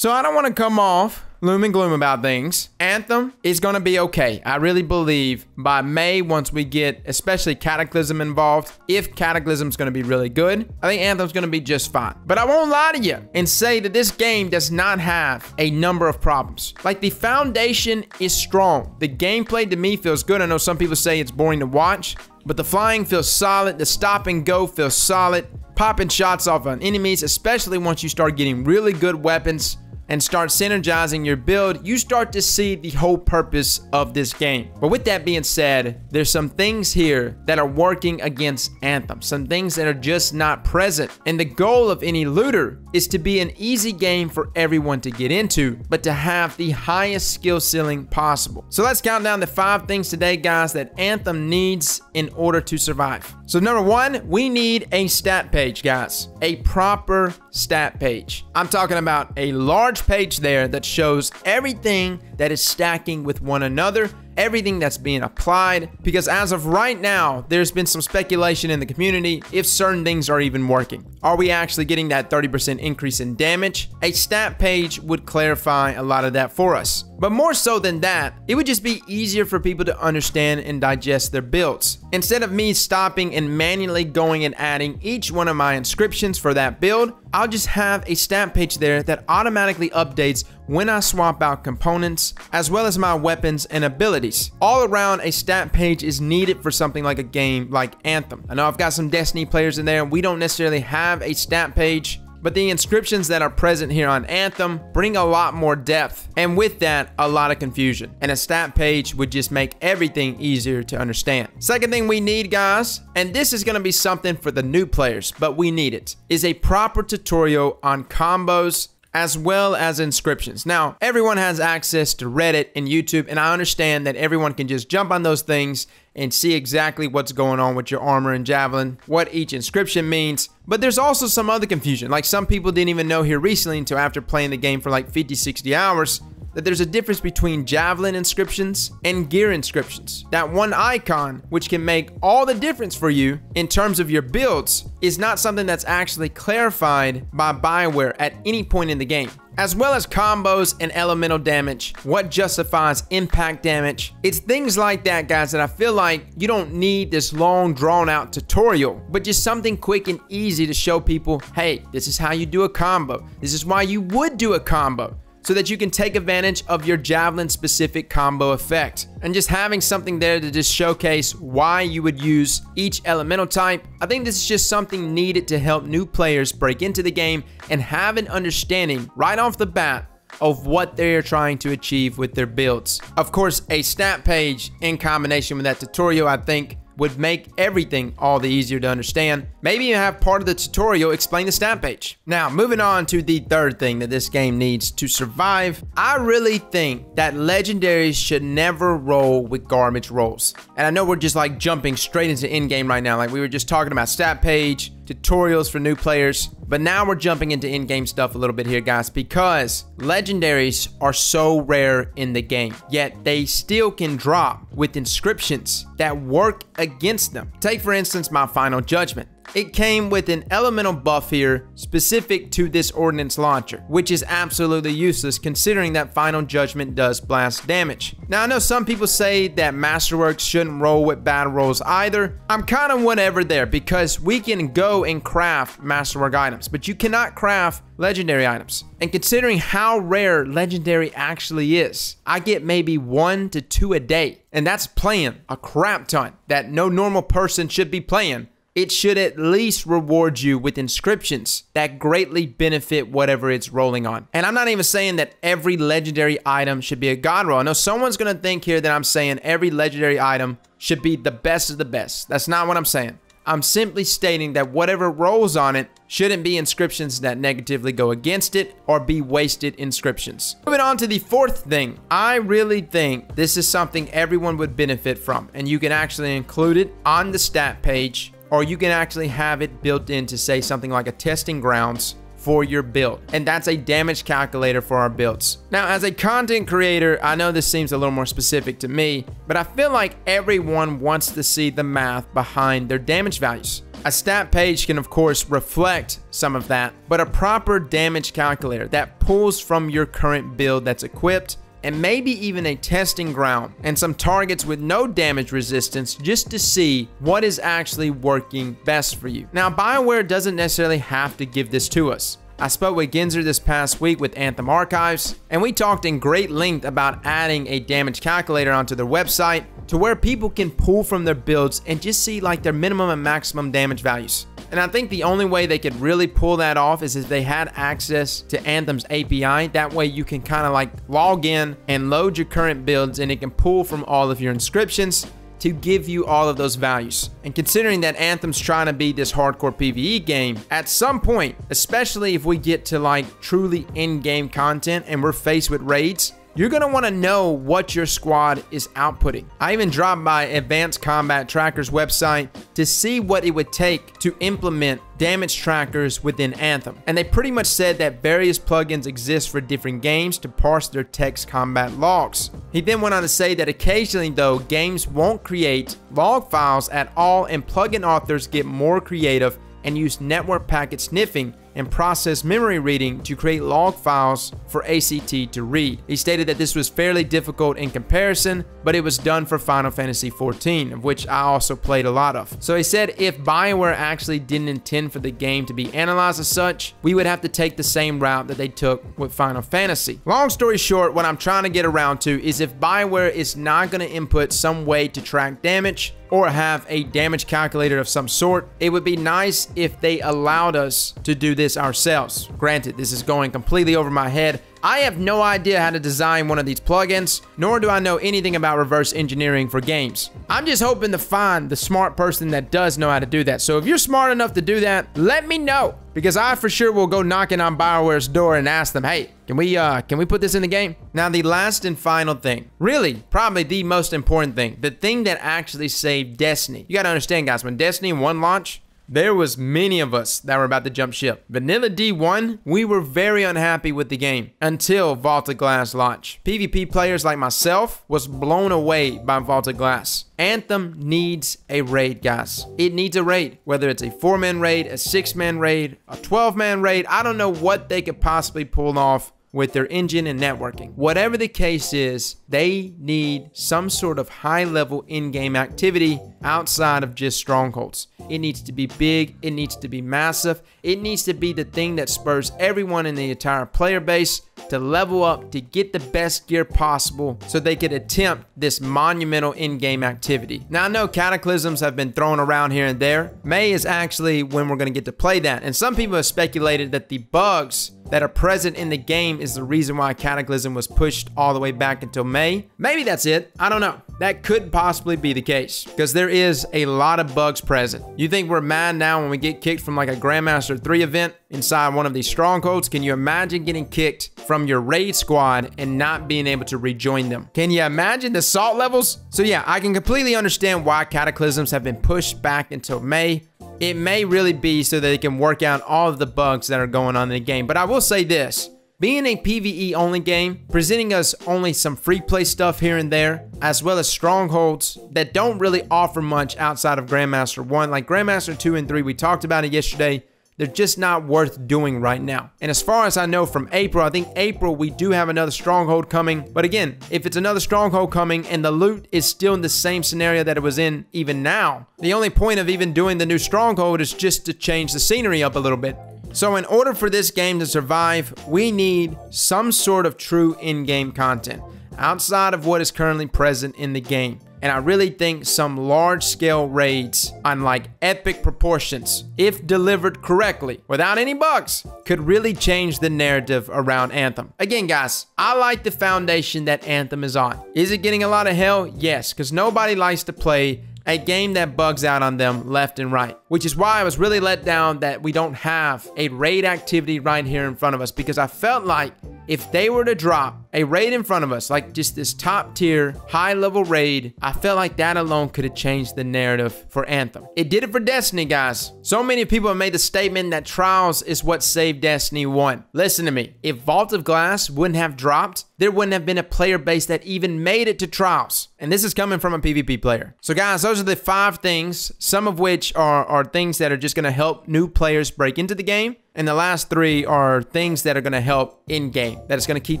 So I don't want to come off gloom and gloom about things. Anthem is going to be okay. I really believe by May, once we get especially Cataclysm involved, if Cataclysm's going to be really good, I think Anthem's going to be just fine. But I won't lie to you and say that this game does not have a number of problems. Like, the foundation is strong. The gameplay to me feels good. I know some people say it's boring to watch, but the flying feels solid. The stop and go feels solid. Popping shots off on enemies, especially once you start getting really good weapons and start synergizing your build, you start to see the whole purpose of this game. But with that being said, there's some things here that are working against Anthem, some things that are just not present. And the goal of any looter is to be an easy game for everyone to get into, but to have the highest skill ceiling possible. So let's count down the 5 things today, guys, that Anthem needs in order to survive. So number 1, we need a stat page, guys. A proper stat page. I'm talking about a large page there that shows everything that is stacking with one another, everything that's being applied, because as of right now, there's been some speculation in the community if certain things are even working. Are we actually getting that 30% increase in damage? A stat page would clarify a lot of that for us. But more so than that, it would just be easier for people to understand and digest their builds. Instead of me stopping and manually going and adding each one of my inscriptions for that build, I'll just have a stat page there that automatically updates when I swap out components, as well as my weapons and abilities. All around, a stat page is needed for something like a game like Anthem. I know I've got some Destiny players in there, and we don't necessarily have a stat page, but the inscriptions that are present here on Anthem bring a lot more depth, and with that, a lot of confusion. And a stat page would just make everything easier to understand. Second thing we need, guys, and this is gonna be something for the new players, but we need it, is a proper tutorial on combos as well as inscriptions. Now, everyone has access to Reddit and YouTube, and I understand that everyone can just jump on those things and see exactly what's going on with your armor and javelin, what each inscription means. But there's also some other confusion. Like, some people didn't even know here recently until after playing the game for like 50, 60 hours that there's a difference between javelin inscriptions and gear inscriptions. That one icon, which can make all the difference for you in terms of your builds, is not something that's actually clarified by BioWare at any point in the game. As well as combos and elemental damage, what justifies impact damage. It's things like that, guys, that I feel like you don't need this long drawn out tutorial, but just something quick and easy to show people, hey, this is how you do a combo. This is why you would do a combo, so that you can take advantage of your javelin specific combo effect. And just having something there to just showcase why you would use each elemental type, I think this is just something needed to help new players break into the game and have an understanding right off the bat of what they're trying to achieve with their builds. Of course, a stat page in combination with that tutorial, I think, would make everything all the easier to understand. Maybe you have part of the tutorial explain the stat page. Now, moving on to the third thing that this game needs to survive, I really think that legendaries should never roll with garbage rolls. And I know we're just like jumping straight into in-game right now. Like, we were just talking about stat page, tutorials for new players, but now we're jumping into in-game stuff a little bit here, guys, because legendaries are so rare in the game, yet they still can drop with inscriptions that work against them. Take, for instance, my Final Judgment. It came with an elemental buff here specific to this ordnance launcher, which is absolutely useless considering that Final Judgment does blast damage. Now, I know some people say that Masterworks shouldn't roll with battle rolls either. I'm kind of whatever there, because we can go and craft Masterwork items, but you cannot craft legendary items. And considering how rare legendary actually is, I get maybe 1 to 2 a day, and that's playing a crap ton that no normal person should be playing. It should at least reward you with inscriptions that greatly benefit whatever it's rolling on. And I'm not even saying that every legendary item should be a god roll. I know someone's gonna think here that I'm saying every legendary item should be the best of the best. That's not what I'm saying. I'm simply stating that whatever rolls on it shouldn't be inscriptions that negatively go against it or be wasted inscriptions. Moving on to the fourth thing, I really think this is something everyone would benefit from, and you can actually include it on the stat page, or you can actually have it built in to say something like a testing grounds for your build, and that's a damage calculator for our builds. Now, as a content creator, I know this seems a little more specific to me, but I feel like everyone wants to see the math behind their damage values. A stat page can of course reflect some of that, but a proper damage calculator that pulls from your current build that's equipped, and maybe even a testing ground and some targets with no damage resistance just to see what is actually working best for you. Now, BioWare doesn't necessarily have to give this to us. I spoke with Ginzer this past week with Anthem Archives, and we talked in great length about adding a damage calculator onto their website to where people can pull from their builds and just see like their minimum and maximum damage values. And I think the only way they could really pull that off is if they had access to Anthem's API. That way you can kind of like log in and load your current builds, and it can pull from all of your inscriptions to give you all of those values. And considering that Anthem's trying to be this hardcore PvE game, at some point, especially if we get to like truly in-game content and we're faced with raids, you're gonna wanna know what your squad is outputting. I even dropped by Advanced Combat Tracker's website to see what it would take to implement damage trackers within Anthem. And they pretty much said that various plugins exist for different games to parse their text combat logs. He then went on to say that occasionally though, games won't create log files at all, and plugin authors get more creative and use network packet sniffing and process memory reading to create log files for ACT to read. He stated that this was fairly difficult in comparison, but it was done for Final Fantasy XIV, of which I also played a lot of. So he said if BioWare actually didn't intend for the game to be analyzed as such, we would have to take the same route that they took with Final Fantasy. Long story short, what I'm trying to get around to is if BioWare is not going to input some way to track damage or have a damage calculator of some sort, it would be nice if they allowed us to do this ourselves. Granted, this is going completely over my head. I have no idea how to design one of these plugins, nor do I know anything about reverse engineering for games. I'm just hoping to find the smart person that does know how to do that. So if you're smart enough to do that, let me know, because I for sure will go knocking on BioWare's door and ask them, hey, can we put this in the game? Now, the last and final thing, really probably the most important thing, the thing that actually saved Destiny. You gotta understand, guys, when Destiny 1 launched, there was many of us that were about to jump ship. Vanilla D1, we were very unhappy with the game until Vaulted Glass launched. PvP players like myself was blown away by Vaulted Glass. Anthem needs a raid, guys. It needs a raid, whether it's a 4-man raid, a 6-man raid, a 12-man raid. I don't know what they could possibly pull off with their engine and networking. Whatever the case is, they need some sort of high-level in-game activity outside of just strongholds. It needs to be big, it needs to be massive, it needs to be the thing that spurs everyone in the entire player base to level up, to get the best gear possible so they could attempt this monumental in-game activity. Now, I know Cataclysms have been thrown around here and there. May is actually when we're going to get to play that, and some people have speculated that the bugs that are present in the game is the reason why Cataclysm was pushed all the way back until May. Maybe that's it. I don't know. That could possibly be the case, because there is a lot of bugs present. You think we're mad now when we get kicked from like a Grandmaster 3 event inside one of these strongholds? Can you imagine getting kicked from your raid squad and not being able to rejoin them? Can you imagine the salt levels? So yeah, I can completely understand why Cataclysms have been pushed back until May. It may really be so that they can work out all of the bugs that are going on in the game. But I will say this, being a PvE only game, presenting us only some free play stuff here and there, as well as strongholds that don't really offer much outside of Grandmaster 1. Like Grandmaster 2 and 3, we talked about it yesterday. They're just not worth doing right now. And as far as I know from April, I think April we do have another stronghold coming. But again, if it's another stronghold coming and the loot is still in the same scenario that it was in even now, the only point of even doing the new stronghold is just to change the scenery up a little bit. So in order for this game to survive, we need some sort of true in-game content outside of what is currently present in the game. And I really think some large-scale raids on like epic proportions, if delivered correctly, without any bugs, could really change the narrative around Anthem. Again, guys, I like the foundation that Anthem is on. Is it getting a lot of hell? Yes, because nobody likes to play a game that bugs out on them left and right, which is why I was really let down that we don't have a raid activity right here in front of us, because I felt like if they were to drop A raid in front of us, like just this top tier, high level raid. I felt like that alone could have changed the narrative for Anthem. It did it for Destiny, guys. So many people have made the statement that Trials is what saved Destiny 1. Listen to me. If Vault of Glass wouldn't have dropped, there wouldn't have been a player base that even made it to Trials. And this is coming from a PvP player. So guys, those are the 5 things, some of which are things that are just going to help new players break into the game. And the last 3 are things that are going to help in-game. That is going to keep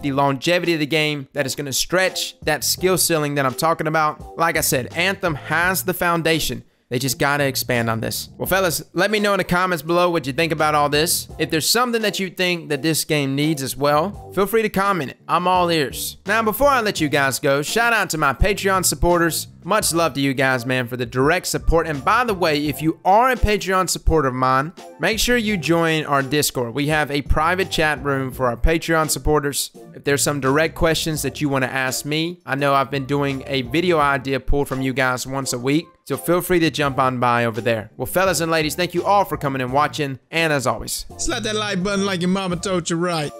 the longevity of the game. That is going to stretch that skill ceiling that I'm talking about. Like I said, Anthem has the foundation. They just gotta expand on this. Well, fellas, let me know in the comments below what you think about all this. If there's something that you think that this game needs as well, feel free to comment it. I'm all ears. Now, before I let you guys go, shout out to my Patreon supporters. Much love to you guys, man, for the direct support. And by the way, if you are a Patreon supporter of mine, make sure you join our Discord. We have a private chat room for our Patreon supporters. If there's some direct questions that you want to ask me, I know I've been doing a video idea pulled from you guys once a week, so feel free to jump on by over there. Well, fellas and ladies, thank you all for coming and watching, and as always, slap that like button like your mama told you right.